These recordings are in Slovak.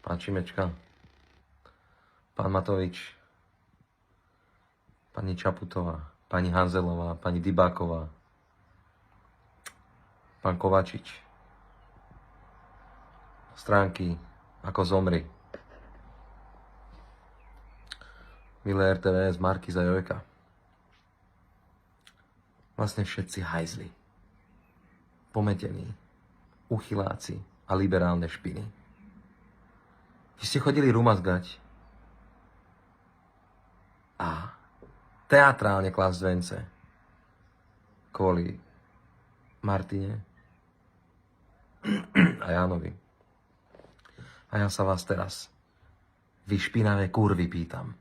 pán Šimečka, pán Matovič, pani Čaputová, pani Hanzelová, pani Dybáková, pán Kovačič, stránky Ako zomri, milé RTVS, Markíza Jojka. Vlastne všetci hajzli, pometení, uchyláci a liberálne špiny. Vy ste chodili rumazgať a teatrálne klásť vence kvôli Martine a Jánovi. A ja sa vás teraz, vy špinavé kurvy, pýtam.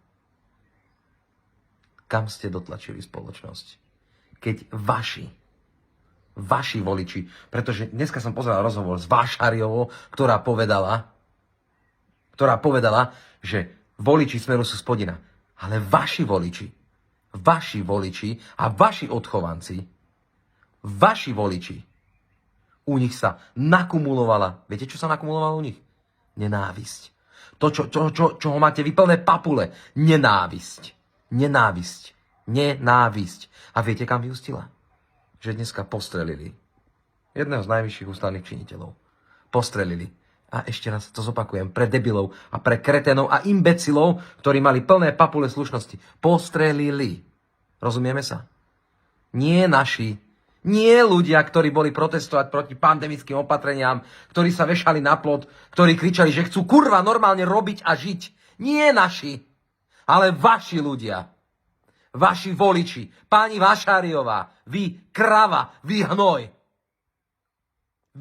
Kam ste dotlačili spoločnosť? Keď vaši voliči, pretože dneska som pozeral rozhovor s Vášariovou, ktorá povedala, že voliči Smeru sú spodina. Ale vaši voliči a vaši odchovanci, vaši voliči, u nich sa nakumulovala, viete, čo sa nakumulovalo u nich? Nenávisť. To, čoho máte vyplné papule. Nenávisť. A viete, kam vyústila? Že dneska postrelili jedného z najvyšších ústavných činiteľov. Postrelili. A ešte raz to zopakujem. Pre debilov a pre kretenov a imbecilov, ktorí mali plné papule slušnosti. Postrelili. Rozumieme sa? Nie naši. Nie ľudia, ktorí boli protestovať proti pandemickým opatreniam, ktorí sa vešali na plot, ktorí kričali, že chcú kurva normálne robiť a žiť. Nie naši, ale vaši ľudia. Vaši voliči. Pani Vášariová, vy krava, vy hnoj.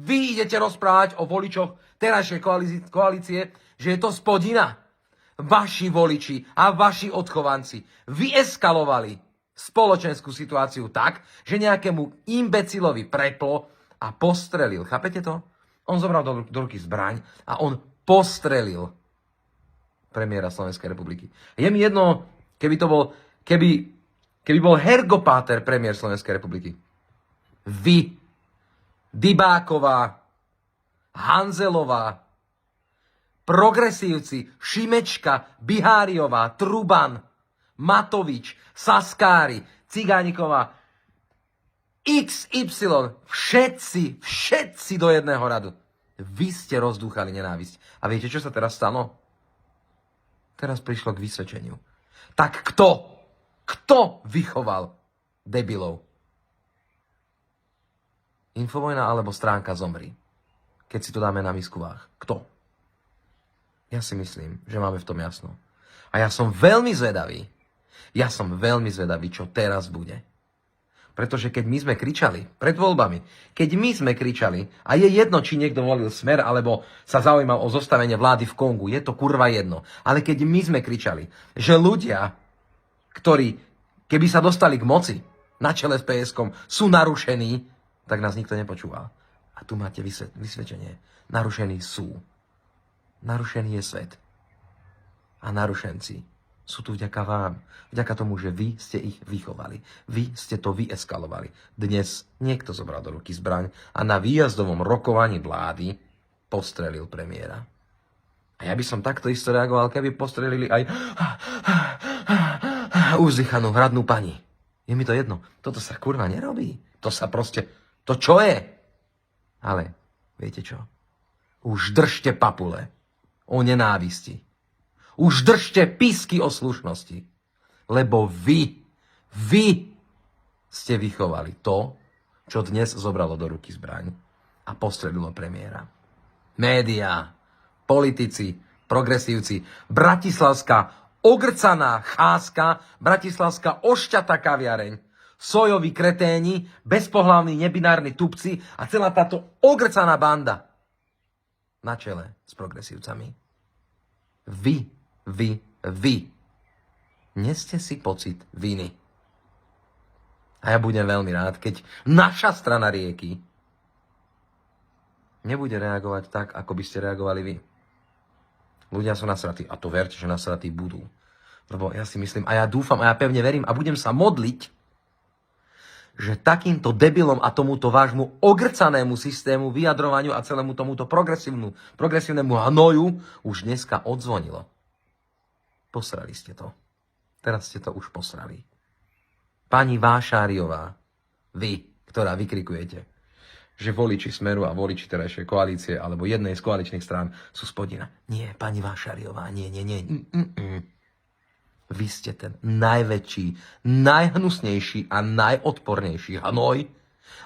Vy idete rozprávať o voličoch terajšej koalície, že je to spodina. Vaši voliči a vaši odchovanci vyeskalovali spoločenskú situáciu tak, že nejakému imbecilovi preplo a postrelil. Chápete to? On zobral do ruky zbraň a on postrelil premiéra Slovenskej republiky. Je mi jedno, keby bol Hergopáter premiér Slovenskej republiky. Vy, Dybáková, Hanzelová, progresívci, Šimečka, Biháriová, Truban, Matovič, Saskári, Cigániková, XY, všetci do jedného radu. Vy ste rozdúchali nenávisť. A viete, čo sa teraz stalo? Teraz prišlo k vysvedčeniu. Tak kto vychoval debilov? Infovojna alebo stránka Zomri? Keď si to dáme na misku váh. Kto? Ja si myslím, že máme v tom jasno. A ja som veľmi zvedavý, čo teraz bude. Pretože keď my sme kričali pred voľbami, a je jedno, či niekto volil Smer, alebo sa zaujímal o zostavenie vlády v Kongu, je to kurva jedno. Ale keď my sme kričali, že ľudia, ktorí, keby sa dostali k moci na čele s PSK-om, sú narušení, tak nás nikto nepočúval. A tu máte vysvedčenie. Narušení sú. Narušený je svet. A narušenci sú tu vďaka vám. Vďaka tomu, že vy ste ich vychovali. Vy ste to vyeskalovali. Dnes niekto zobral do ruky zbraň a na výjazdovom rokovaní vlády postrelil premiéra. A ja by som takto isto reagoval, keby postrelili aj uzdychanú hradnú pani. Je mi to jedno. Toto sa kurva nerobí. To sa proste... To čo je? Ale viete čo? Už držte papule o nenávisti. Už držte písky o slušnosti. Lebo vy ste vychovali to, čo dnes zobralo do ruky zbraň a postrelilo premiéra. Médiá, politici, progresívci, bratislavská ogrcaná cházka, bratislavská ošťatá kaviareň, sojoví kreténi, bezpohlavní nebinárni tupci a celá táto ogrcaná banda na čele s progresívcami. Vy neste si pocit viny. A ja budem veľmi rád, keď naša strana rieky nebude reagovať tak, ako by ste reagovali vy. Ľudia sú nasratí. A to verte, že nasratí budú. Lebo ja si myslím, a ja dúfam, a ja pevne verím, a budem sa modliť, že takýmto debilom a tomuto vášmu ogrcanému systému, vyjadrovaniu a celému tomuto progresívnemu hnoju už dneska odzvonilo. Posrali ste to. Teraz ste to už posrali. Pani Vášáriová, vy, ktorá vykrikujete, že voliči Smeru a voliči terajšej koalície alebo jednej z koaličných strán sú spodina. Nie, pani Vášáriová, nie. Vy ste ten najväčší, najhnusnejší a najodpornejší hnoj,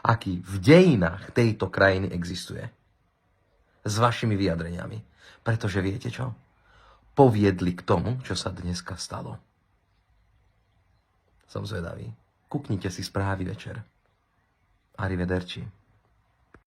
aký v dejinách tejto krajiny existuje. S vašimi vyjadreniami. Pretože viete čo? Poviedli k tomu, čo sa dneska stalo. Som zvedavý. Kuknite si správy večer. Arrivederci.